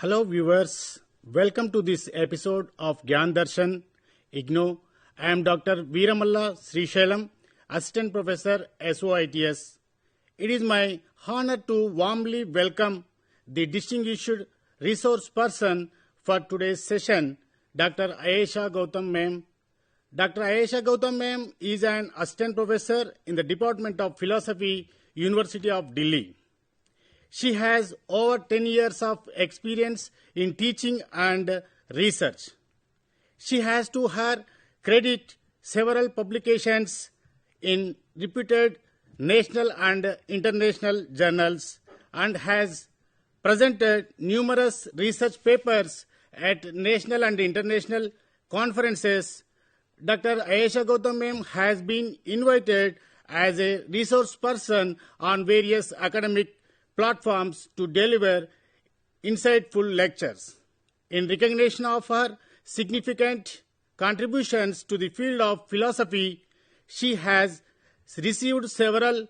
Hello viewers, welcome to this episode of Gyan Darshan IGNOU. I am Dr. Veeramalla Sailam, Assistant Professor SOITS. It is my honor to warmly welcome the distinguished resource person for today's session, Dr. Ayesha Gautam ma'am. Dr. Ayesha Gautam ma'am is an Assistant Professor in the Department of Philosophy, University of Delhi. She has over 10 years of experience in teaching and research. She has to her credit several publications in reputed national and international journals and has presented numerous research papers at national and international conferences. Dr. Ayesha Gautam ma'am has been invited as a resource person on various academic platforms to deliver insightful lectures. In recognition of her significant contributions to the field of philosophy, she has received several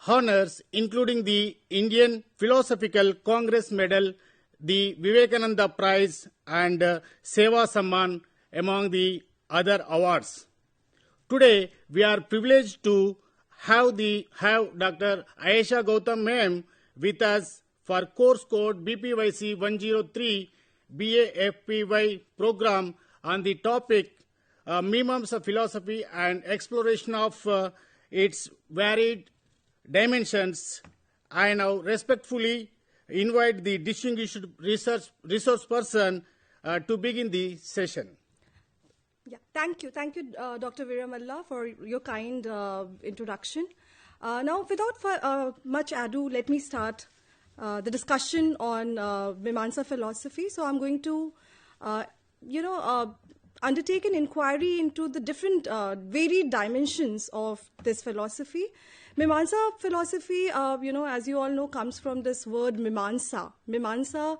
honors, including the Indian Philosophical Congress Medal, the Vivekananda Prize, and Seva Samman, among the other awards. Today, we are privileged to have Dr. Ayesha Gautam ma'am with us for course code BPYC 103 BAFYP program on the topic Mimamsa philosophy and exploration of its varied dimensions. I now respectfully invite the distinguished resource person to begin the session. Yeah, thank you, Dr. Veeramalla, for your kind introduction. Now, without much ado, let me start the discussion on Mimamsa philosophy. So, I'm going to, undertake an inquiry into the different varied dimensions of this philosophy. Mimamsa philosophy, as you all know, comes from this word Mimamsa. Mimamsa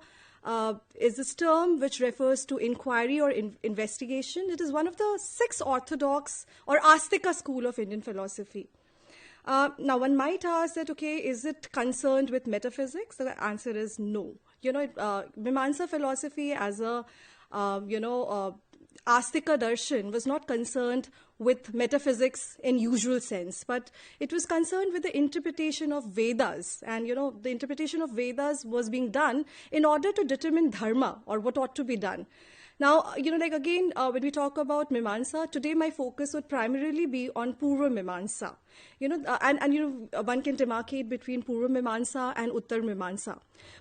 is this term which refers to inquiry or investigation. It is one of the 6 orthodox or Astika school of Indian philosophy. Now, one might ask that, okay, is it concerned with metaphysics? The answer is no. Mimamsa philosophy as a, Astika darshan was not concerned with metaphysics in usual sense, but it was concerned with the interpretation of Vedas. And, the interpretation of Vedas was being done in order to determine dharma, or what ought to be done. Now, when we talk about Mimamsa, today my focus would primarily be on Purva Mimamsa. One can demarcate between Purva Mimamsa and Uttar Mimamsa.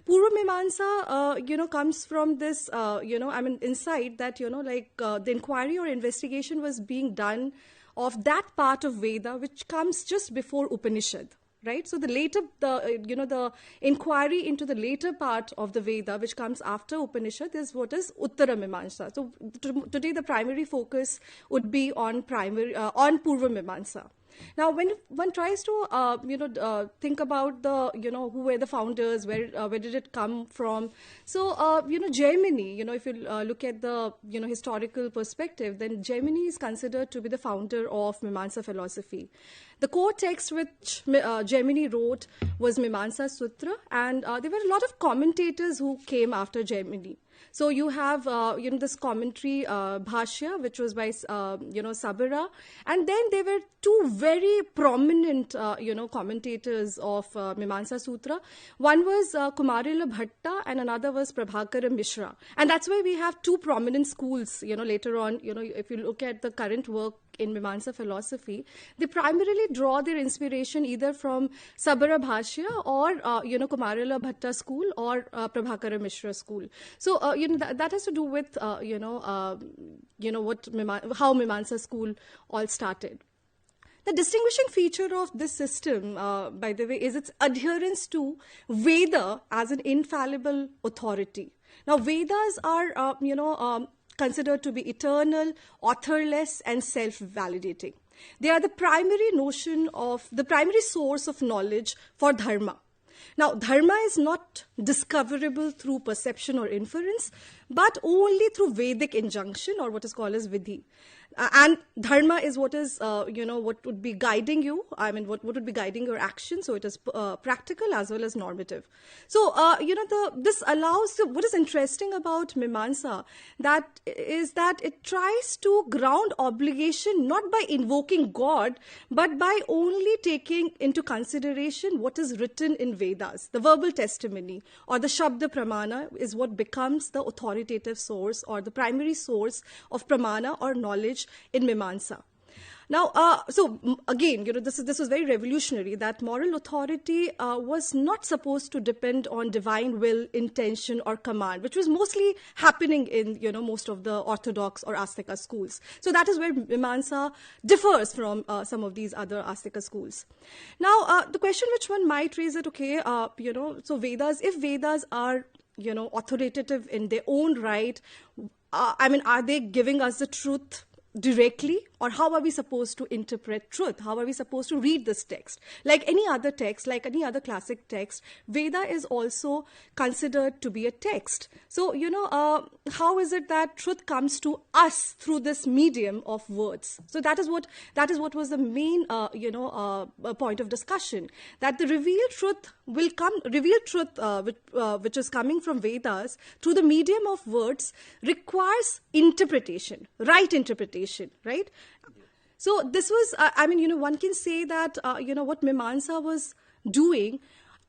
Purva Mimamsa, comes from this, insight that, the inquiry or investigation was being done of that part of Veda which comes just before Upanishad. Right, so the inquiry into the later part of the Veda, which comes after Upanishad, is what is Uttara Mimamsa. So today the primary focus would be on Purva Mimamsa. Now, when one tries to think about who were the founders, where did it come from? So Germany, if you look at the historical perspective, then Germany is considered to be the founder of Mimamsa philosophy. The core text which Germany wrote was Mimamsa Sutra, and there were a lot of commentators who came after Germany. So you have, this commentary, Bhashya, which was by, Sabara. And then there were 2 very prominent, commentators of Mimamsa Sutra. One was Kumarila Bhatta and another was Prabhakara Mishra. And that's why we have 2 prominent schools, later on, if you look at the current work in Mimamsa philosophy, they primarily draw their inspiration either from Sabara Bhashya or, Kumarila Bhatta school or Prabhakara Mishra school. So, that has to do with, how Mimamsa school all started. The distinguishing feature of this system, by the way, is its adherence to Veda as an infallible authority. Now, Vedas are, considered to be eternal, authorless, and self-validating. They are the primary source of knowledge for dharma. Now, dharma is not discoverable through perception or inference, but only through Vedic injunction, or what is called as vidhi. And dharma is what is, what would be guiding you. I mean, what would be guiding your action. So it is practical as well as normative. So, this allows, what is interesting about Mimamsa that it tries to ground obligation not by invoking God, but by only taking into consideration what is written in Vedas. The verbal testimony or the Shabda Pramana is what becomes the authoritative source or the primary source of Pramana or knowledge in Mimamsa. Now, so again, this was very revolutionary, that moral authority was not supposed to depend on divine will, intention, or command, which was mostly happening in, most of the orthodox or Astika schools. So that is where Mimamsa differs from some of these other Astika schools. Now, the question which one might raise it, okay, so Vedas, if Vedas are, authoritative in their own right, are they giving us the truth directly, or how are we supposed to interpret truth? How are we supposed to read this text? Like any other text, like any other classic text, Veda is also considered to be a text. So, how is it that truth comes to us through this medium of words? So that is what was the main, point of discussion, that the revealed truth which is coming from Vedas through the medium of words requires interpretation, right interpretation, right? So this was, one can say that, what Mimamsa was doing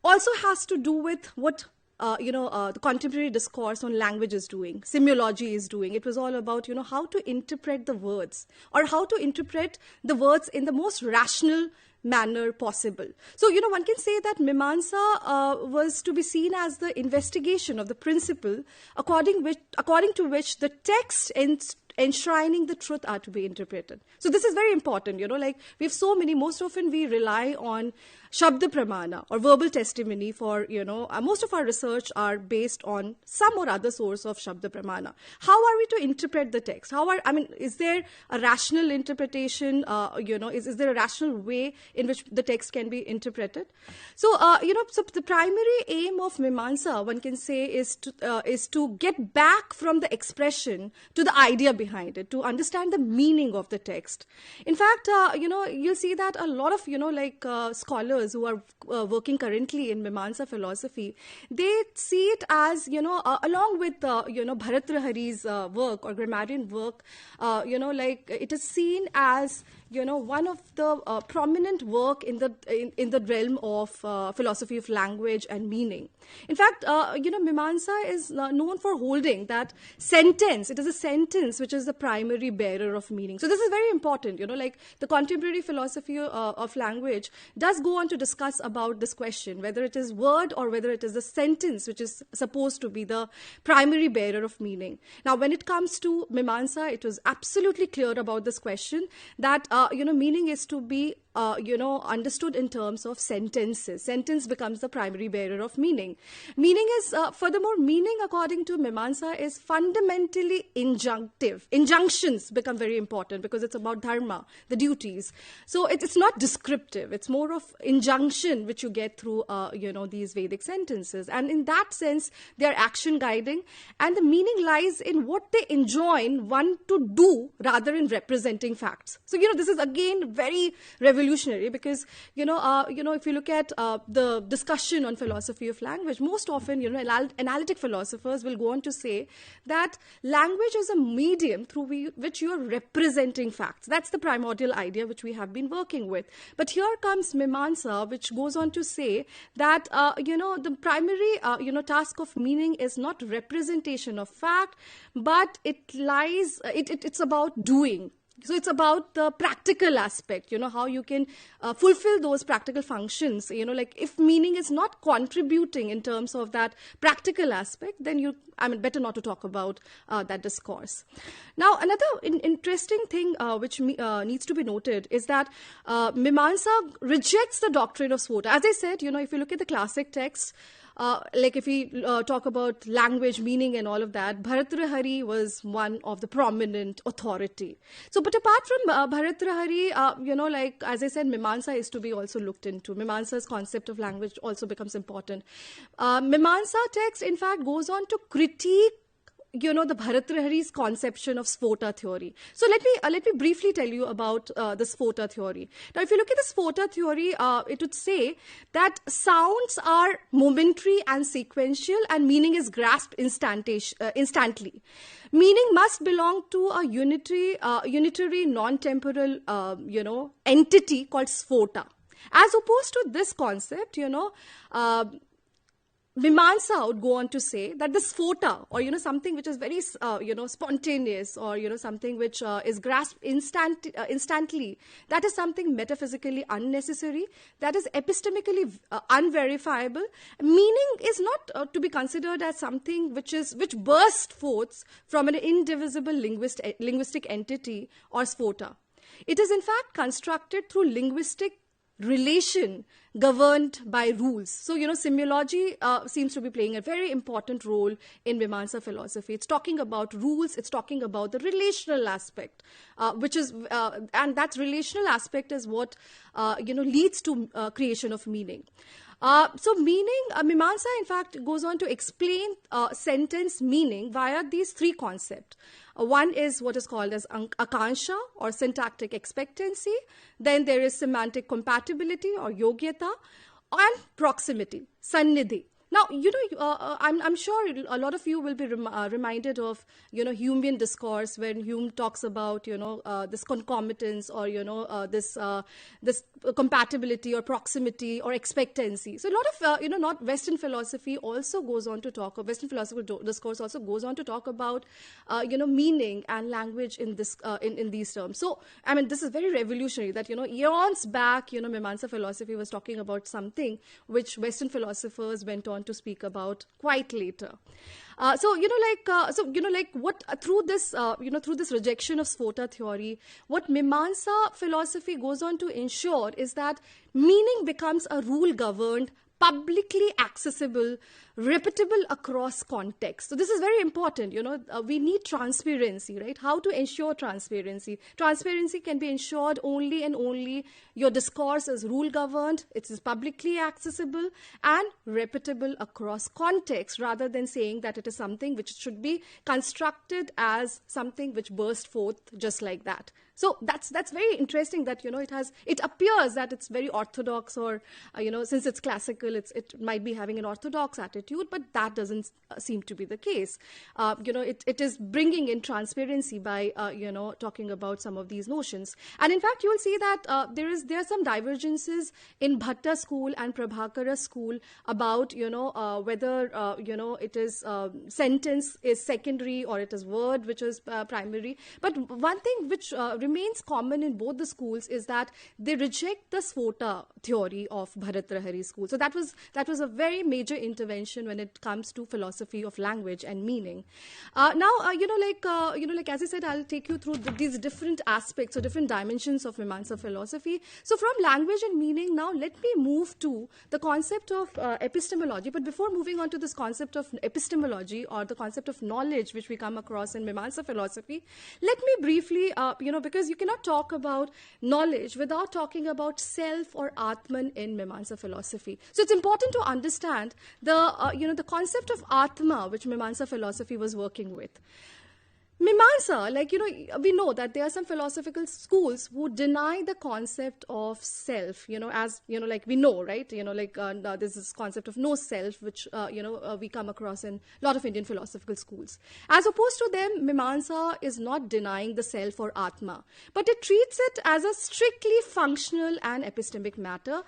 also has to do with what, the contemporary discourse on language is doing, semiology is doing. It was all about, how to interpret the words, or how to interpret the words in the most rational manner possible. So, one can say that Mimamsa was to be seen as the investigation of the principle according to which the text enshrining the truth are to be interpreted. So this is very important, like most often we rely on Shabda Pramana or verbal testimony for, most of our research are based on some or other source of Shabda Pramana. How are we to interpret the text? Is there a rational interpretation, is there a rational way in which the text can be interpreted? So, so the primary aim of Mimamsa, one can say, is to get back from the expression to the idea behind it, to understand the meaning of the text. In fact, you'll see that a lot of, scholars who are working currently in Mimamsa philosophy, they see it as, along with, Bharatrahari's work or grammarian work, it is seen as, one of the prominent work in the realm of philosophy of language and meaning. In fact, Mimamsa is known for holding that it is a sentence which is the primary bearer of meaning. So this is very important, the contemporary philosophy of language does go on to discuss about this question, whether it is word or whether it is the sentence which is supposed to be the primary bearer of meaning. Now, when it comes to Mimamsa, it was absolutely clear about this question that, meaning is to be understood in terms of sentences. Sentence becomes the primary bearer of meaning. Meaning is, furthermore, meaning according to Mimamsa is fundamentally injunctive. Injunctions become very important because it's about dharma, the duties. So it's not descriptive. It's more of injunction which you get through, these Vedic sentences. And in that sense, they are action guiding. And the meaning lies in what they enjoin one to do rather in representing facts. So, this is again very revolutionary because, if you look at the discussion on philosophy of language, most often, analytic philosophers will go on to say that language is a medium through which you are representing facts. That's the primordial idea which we have been working with. But here comes Mimamsa, which goes on to say that, the primary, task of meaning is not representation of fact, but it's about doing. So it's about the practical aspect, how you can fulfill those practical functions. If meaning is not contributing in terms of that practical aspect, then better not to talk about that discourse. Now, another interesting thing which needs to be noted is that Mimamsa rejects the doctrine of Svota. As I said, if you look at the classic texts, if we talk about language, meaning and all of that, Bharatrahari was one of the prominent authority. So, but apart from Bharatrahari, as I said, Mimamsa is to be also looked into. Mimamsa's concept of language also becomes important. Mimamsa text, in fact, goes on to critique the Bharatrihari's conception of Sphota theory. So let me briefly tell you about the Sphota theory. Now, if you look at the Sphota theory, it would say that sounds are momentary and sequential, and meaning is grasped instantly. Meaning must belong to a unitary non-temporal, entity called Sphota. As opposed to this concept, Mimamsa would go on to say that the sphota, or something which is very spontaneous, or something which is grasped instantly, that is something metaphysically unnecessary, that is epistemically unverifiable. Meaning is not to be considered as something which bursts forth from an indivisible linguistic entity or sphota. It is in fact constructed through linguistic relation governed by rules. So, semiology seems to be playing a very important role in Mimamsa philosophy. It's talking about rules, it's talking about the relational aspect, and that relational aspect is what, leads to creation of meaning. So meaning, Mimamsa in fact goes on to explain sentence meaning via these three concepts. One is what is called as akansha, or syntactic expectancy. Then there is semantic compatibility, or yogyata, and proximity, sannidhi. Now, I'm sure a lot of you will be reminded of, Humean discourse, when Hume talks about, this concomitance, or, this compatibility or proximity or expectancy. So a lot of, not Western philosophy also goes on to talk, or Western philosophical discourse also goes on to talk about, meaning and language in this, in these terms. So, I mean, this is very revolutionary that, eons back, Mimamsa philosophy was talking about something which Western philosophers went on to speak about quite later. What through this rejection of Sphota theory, what Mimamsa philosophy goes on to ensure is that meaning becomes a rule governed, publicly accessible, repeatable across context. So this is very important. We need transparency, right? How to ensure transparency? Transparency can be ensured only and only your discourse is rule governed, it is publicly accessible and repeatable across context, rather than saying that it is something which should be constructed as something which burst forth just like that. So that's very interesting that, it appears that it's very orthodox, or, since it's classical, it might be having an orthodox attitude, but that doesn't seem to be the case. It is bringing in transparency by, talking about some of these notions. And in fact, you will see that there are some divergences in Bhatta school and Prabhakara school about, whether, it is sentence is secondary or it is word which is primary. But one thing which remains common in both the schools is that they reject the Sphota theory of Bharatrihari school. So that was a very major intervention when it comes to philosophy of language and meaning. Now, as I said, I'll take you through these different aspects or different dimensions of Mimamsa philosophy. So from language and meaning, now let me move to the concept of epistemology. But before moving on to this concept of epistemology, or the concept of knowledge, which we come across in Mimamsa philosophy, let me briefly, because you cannot talk about knowledge without talking about self or Atman in Mimamsa philosophy. So it's important to understand the concept of Atma, which Mimamsa philosophy was working with. Mimamsa, we know that there are some philosophical schools who deny the concept of self, we know, right? There's this concept of no self, which, we come across in a lot of Indian philosophical schools. As opposed to them, Mimamsa is not denying the self or Atma, but it treats it as a strictly functional and epistemic manner,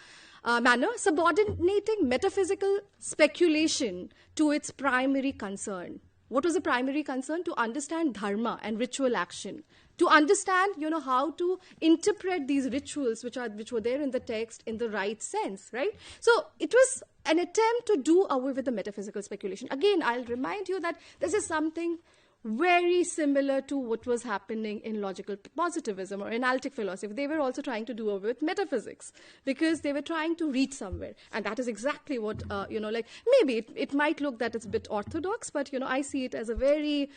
subordinating metaphysical speculation to its primary concern. What was the primary concern? To understand dharma and ritual action. To understand, how to interpret these rituals which were there in the text in the right sense, right? So it was an attempt to do away with the metaphysical speculation. Again, I'll remind you that this is something very similar to what was happening in logical positivism or analytic philosophy. They were also trying to do away with metaphysics because they were trying to reach somewhere. And that is exactly what, maybe it might look that it's a bit orthodox, but, I see it as a very,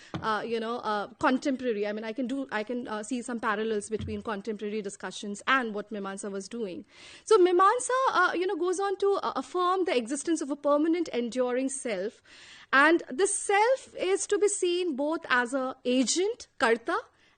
contemporary. I mean, I can see some parallels between contemporary discussions and what Mimamsa was doing. So Mimamsa, goes on to affirm the existence of a permanent, enduring self, And the self is to be seen both as a agent, karta,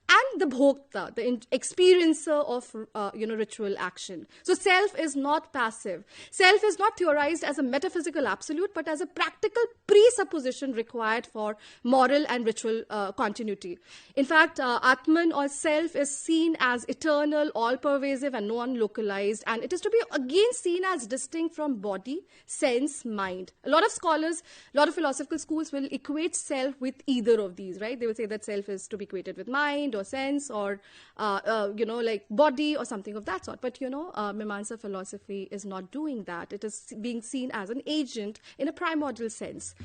and the bhokta, the experiencer of ritual action. So self is not passive. Self is not theorized as a metaphysical absolute, but as a practical presupposition required for moral and ritual continuity. In fact, Atman or self is seen as eternal, all-pervasive, and non-localized, and it is to be again seen as distinct from body, sense, mind. A lot of scholars, a lot of philosophical schools will equate self with either of these, right? They will say that self is to be equated with mind or sense or, like body or something of that sort. But, Mimamsa philosophy is not doing that. It is being seen as an agent in a primordial sense.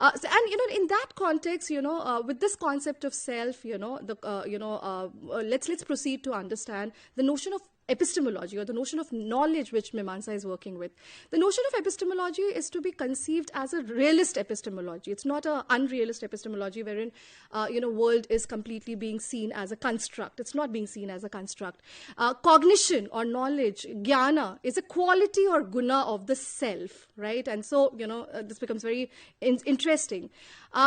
In that context, with this concept of self, let's proceed to understand the notion of epistemology, or the notion of knowledge which Mimamsa is working with. The notion of epistemology is to be conceived as a realist epistemology. It's not an unrealist epistemology wherein, world is completely being seen as a construct. It's not being seen as a construct. Cognition or knowledge, jnana, is a quality or guna of the self, right? And so, this becomes very interesting.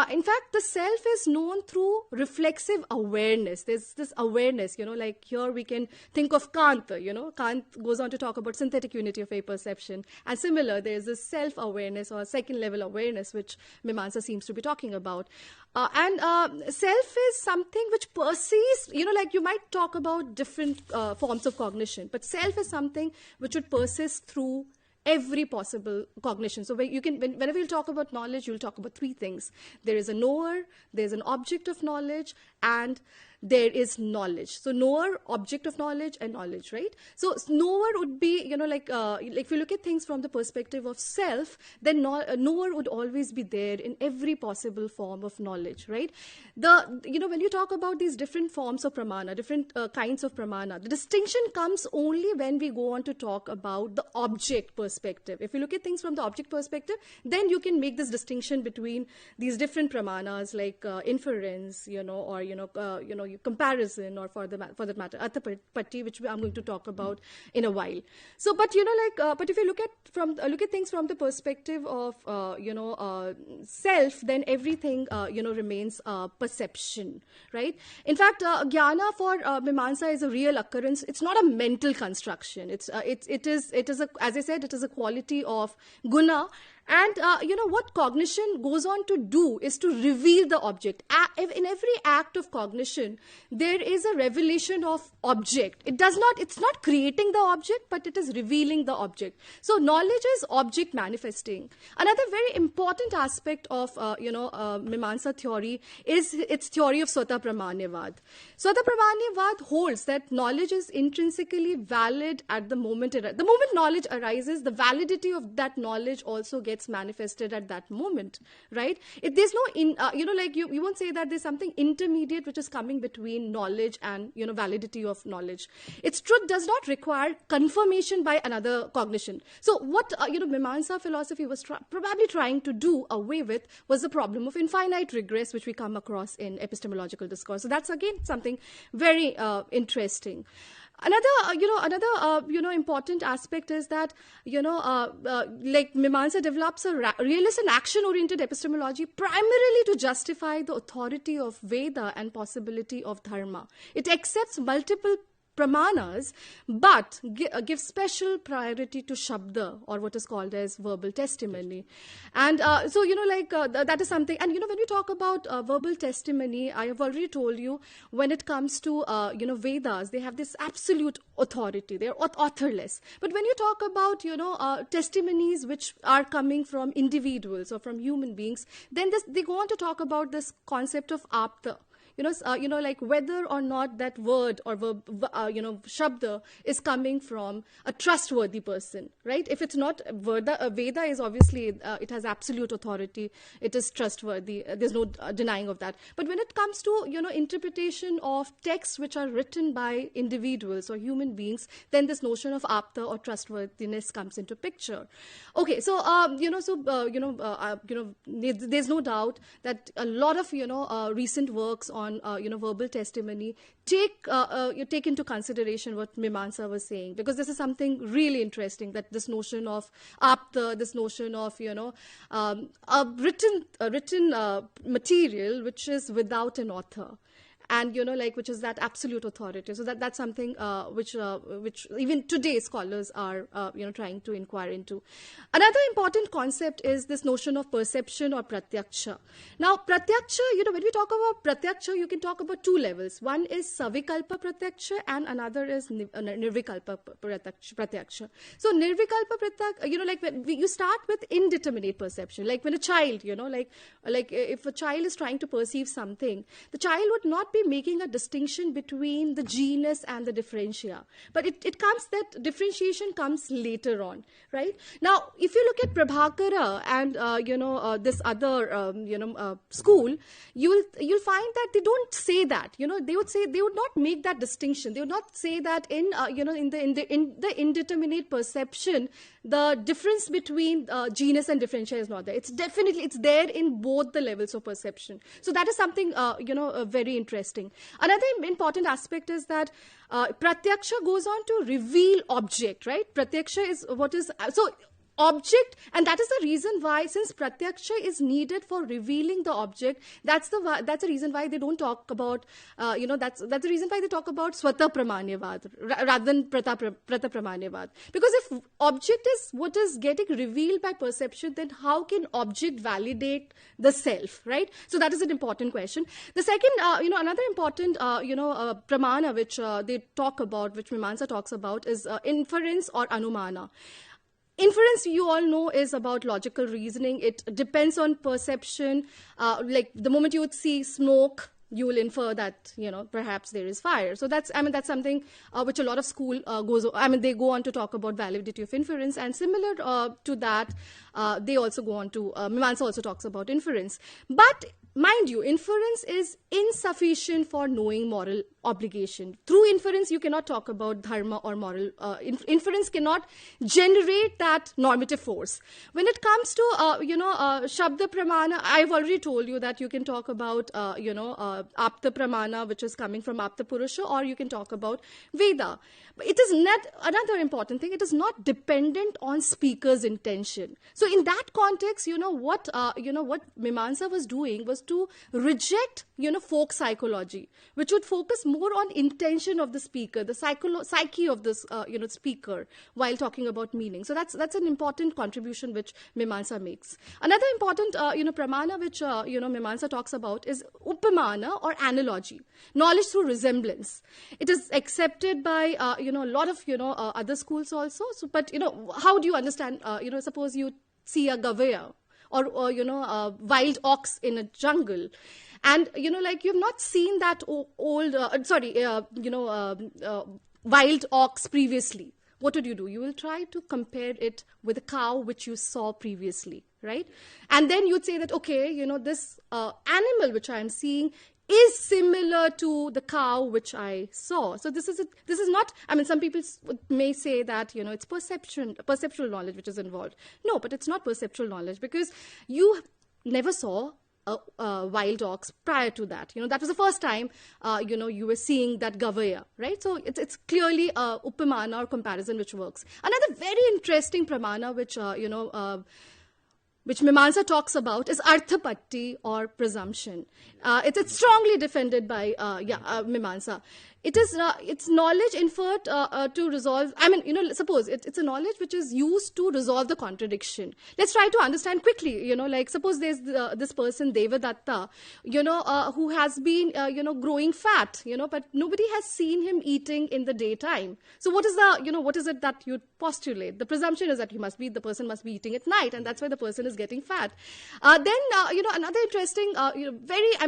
In fact, the self is known through reflexive awareness. There's this awareness, like here we can think of Kant. Kant goes on to talk about synthetic unity of apperception. And similar, there's this self-awareness or second-level awareness, which Mimamsa seems to be talking about. Self is something which persists, like you might talk about different forms of cognition, but self is something which would persist through every possible cognition. So whenever you talk about knowledge, you'll talk about three things. There is a knower, there's an object of knowledge, and there is knowledge. So knower, object of knowledge, and knowledge, right? So knower would be, like if you look at things from the perspective of self, then knower would always be there in every possible form of knowledge, right? When you talk about these different forms of pramana, different kinds of pramana, the distinction comes only when we go on to talk about the object perspective. If you look at things from the object perspective, then you can make this distinction between these different pramanas like inference, or comparison, or for that matter, Attapatti, which I'm going to talk about in a while. So, but but if you look at things from the perspective of self, then everything remains perception, right? In fact, jnana for Mimamsa is a real occurrence. It's not a mental construction. It is as I said, it is a quality of guna. And, what cognition goes on to do is to reveal the object. In every act of cognition, there is a revelation of object. It's not creating the object, but it is revealing the object. So knowledge is object manifesting. Another very important aspect of, Mimamsa theory is its theory of Swata Pramanyavad. Swata Pramanyavad holds that knowledge is intrinsically valid at the moment. The moment knowledge arises, the validity of that knowledge also gets manifested at that moment, right? There's no, you won't say that there's something intermediate which is coming between knowledge and, validity of knowledge. Its truth does not require confirmation by another cognition. So what, Mimamsa philosophy was probably trying to do away with was the problem of infinite regress, which we come across in epistemological discourse. So that's again something very interesting. Another important aspect is that, like Mimamsa develops a realist and action-oriented epistemology primarily to justify the authority of Veda and possibility of dharma. It accepts multiple pramanas, but gives special priority to shabda, or what is called as verbal testimony. And so, that is something. And, when we talk about verbal testimony, I have already told you, when it comes to, Vedas, they have this absolute authority. They're authorless. But when you talk about, testimonies which are coming from individuals or from human beings, then they go on to talk about this concept of apta. Like whether or not that word or shabda is coming from a trustworthy person, right? If it's not, Veda is obviously, it has absolute authority. It is trustworthy. There's no denying of that. But when it comes to, interpretation of texts which are written by individuals or human beings, then this notion of apta or trustworthiness comes into picture. Okay, so, there's no doubt that a lot of, recent works on on, verbal testimony, you take into consideration what Mimamsa was saying, because this is something really interesting, that this notion of apta, this notion of, a written material which is without an author. And, which is that absolute authority. So that's something which even today scholars are, trying to inquire into. Another important concept is this notion of perception or pratyaksha. Now, pratyaksha, when we talk about pratyaksha, you can talk about two levels. One is savikalpa pratyaksha and another is nirvikalpa pratyaksha. So nirvikalpa pratyaksha, when you start with indeterminate perception, like when a child, like if a child is trying to perceive something, the child would not be making a distinction between the genus and the differentia. But it comes, that differentiation comes later on, right? Now, if you look at Prabhakara and, this other, school, you'll find that they don't say that, they would not make that distinction. They would not say that in the indeterminate perception, the difference between genus and differentia is not there. It's there in both the levels of perception. So that is something, very interesting. Another important aspect is that pratyaksha goes on to reveal object, right? Pratyaksha is what is, so object, and that is the reason why, since pratyaksha is needed for revealing the object, that's the reason why they don't talk about, that's the reason why they talk about swata pramanyavad rather than prata pramanyavad. Because if object is what is getting revealed by perception, then how can object validate the self, right? So that is an important question. The second, another important, pramana which they talk about, which Mimamsa talks about, is inference or anumana. Inference, you all know, is about logical reasoning. It depends on perception. Like the moment you would see smoke, you will infer that, perhaps there is fire. So that's something which a lot of school they go on to talk about validity of inference. And similar to that, they also go on to, Mimamsa also talks about inference. But mind you, inference is insufficient for knowing moral obligation. Through inference, you cannot talk about dharma or moral. Inference cannot generate that normative force. When it comes to, Shabda Pramana, I've already told you that you can talk about, Apta Pramana, which is coming from Apta Purusha, or you can talk about Veda. But it is not, another important thing, it is not dependent on speaker's intention. So in that context, what Mimamsa was doing was to reject, folk psychology, which would focus more on intention of the speaker, the psyche of this, speaker, while talking about meaning. So that's an important contribution which Mimamsa makes. Another important, pramana which, Mimamsa talks about is upamana or analogy, knowledge through resemblance. It is accepted by, a lot of, other schools also. So, but, how do you understand, suppose you see a gavaya or a wild ox in a jungle, and, you've not seen that old, wild ox previously. What would you do? You will try to compare it with a cow which you saw previously, right? And then you'd say that, okay, this animal which I'm seeing is similar to the cow which I saw. So this is not, some people may say that, it's perceptual knowledge which is involved. No, but it's not perceptual knowledge, because you never saw a wild ox prior to that. That was the first time, you were seeing that gavaya, right? So it's clearly a upamana or comparison which works. Another very interesting pramana which Mimamsa talks about is arthapatti or presumption. It's strongly defended by Mimamsa. It's knowledge inferred to resolve. Suppose it's a knowledge which is used to resolve the contradiction. Let's try to understand quickly. Suppose there's this person Devadatta, who has been growing fat, but nobody has seen him eating in the daytime. So what is it that you postulate? The presumption is that the person must be eating at night, and that's why the person is getting fat. Then another interesting,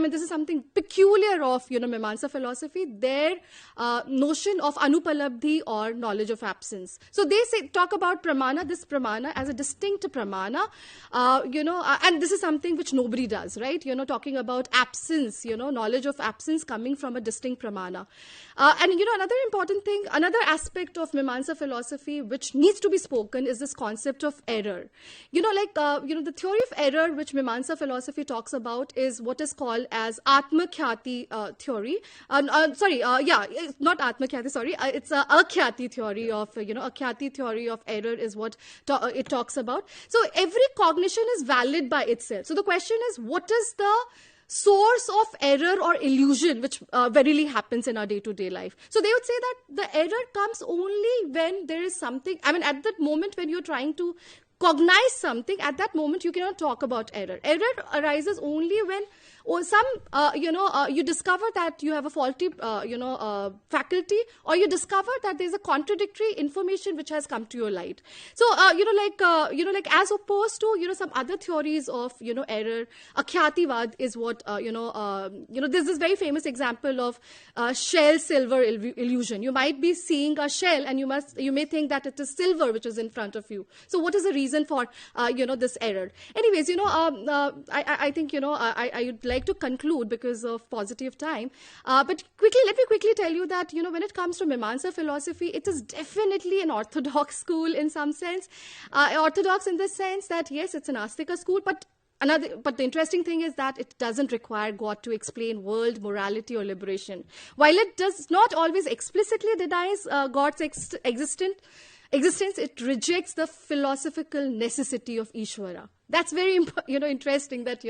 this is something peculiar of Mimamsa philosophy. There notion of anupalabdhi or knowledge of absence. So they talk about pramana, this pramana as a distinct pramana, and this is something which nobody does, right? Talking about absence, knowledge of absence coming from a distinct pramana. And another important thing, another aspect of Mimamsa philosophy which needs to be spoken is this concept of error. The theory of error which Mimamsa philosophy talks about is what is called as Atmakhyati theory. It's not Atmakhyati, sorry. It's Akhyati theory of, Akhyati theory of error is what it talks about. So every cognition is valid by itself. So the question is, what is the source of error or illusion which verily happens in our day-to-day life? So they would say that the error comes only when there is something, at that moment when you're trying to cognize something, at that moment you cannot talk about error. Error arises only when you discover that you have a faulty, faculty, or you discover that there's a contradictory information which has come to your light. So, as opposed to, some other theories of, error, Akhyativad is what, there's this very famous example of shell silver illusion. You might be seeing a shell and you may think that it is silver which is in front of you. So what is the reason for, this error? Anyways, I think, I would like to conclude because of paucity of time. But let me quickly tell you that, when it comes to Mimamsa philosophy, it is definitely an orthodox school in some sense. Orthodox in the sense that, yes, it's an Astika school, but the interesting thing is that it doesn't require God to explain world, morality, or liberation. While it does not always explicitly denies God's existence, it rejects the philosophical necessity of Ishvara. That's very, interesting that,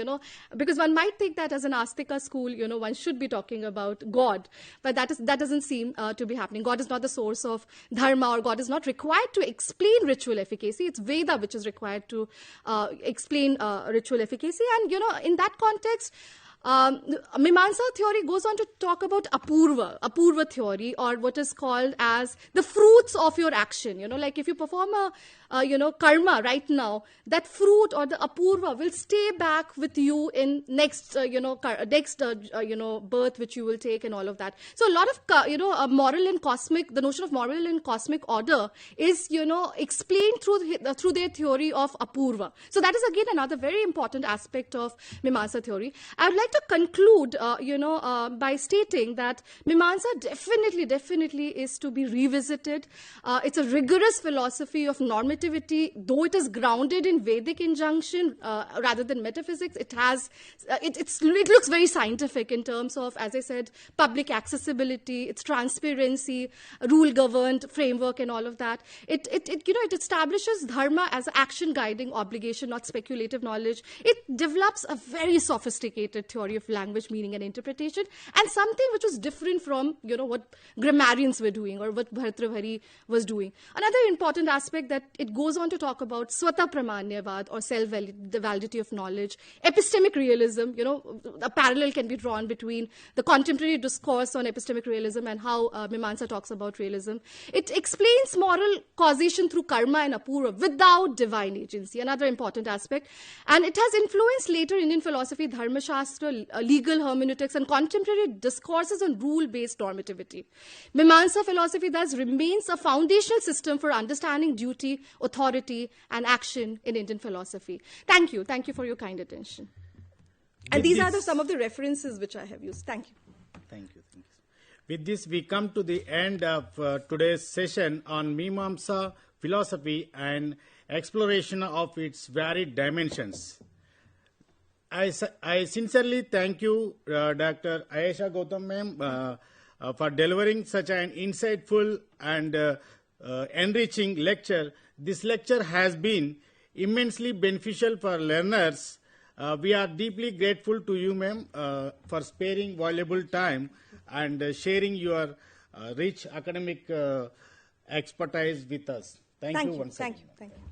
because one might think that as an Astika school, one should be talking about God, but that doesn't seem to be happening. God is not the source of dharma, or God is not required to explain ritual efficacy. It's Veda which is required to explain ritual efficacy. And, in that context, Mimamsa theory goes on to talk about apurva theory, or what is called as the fruits of your action. Like if you perform a karma right now, that fruit or the apurva will stay back with you in next birth which you will take and all of that. So a lot of moral and cosmic, the notion of moral and cosmic order is explained through their theory of apurva. So that is again another very important aspect of Mimamsa theory. I would like to conclude by stating that Mimamsa definitely is to be revisited. It's a rigorous philosophy of normativity, though it is grounded in Vedic injunction rather than metaphysics. It looks very scientific in terms of, as I said, public accessibility, its transparency, rule-governed framework, and all of that. It establishes dharma as an action guiding obligation, not speculative knowledge. It develops a very sophisticated theory of language, meaning, and interpretation, and something which was different from what grammarians were doing or what Bhartrahari was doing. Another important aspect that it goes on to talk about Swata Pramanyavad, or the validity of knowledge, epistemic realism. A parallel can be drawn between the contemporary discourse on epistemic realism and how Mimamsa talks about realism. It explains moral causation through karma and apurva without divine agency, another important aspect. And it has influenced later Indian philosophy, Dharma Shastra, legal hermeneutics, and contemporary discourses on rule-based normativity. Mimamsa philosophy thus remains a foundational system for understanding duty, authority, and action in Indian philosophy. Thank you. Thank you for your kind attention. And these are some of the references which I have used. Thank you. Thank you. With this, we come to the end of today's session on Mimamsa philosophy and exploration of its varied dimensions. I sincerely thank you, Dr. Ayesha Gautam ma'am, for delivering such an insightful and enriching lecture. This lecture has been immensely beneficial for learners. We are deeply grateful to you, ma'am, for sparing valuable time and sharing your rich academic expertise with us. Thank you once again. Thank you.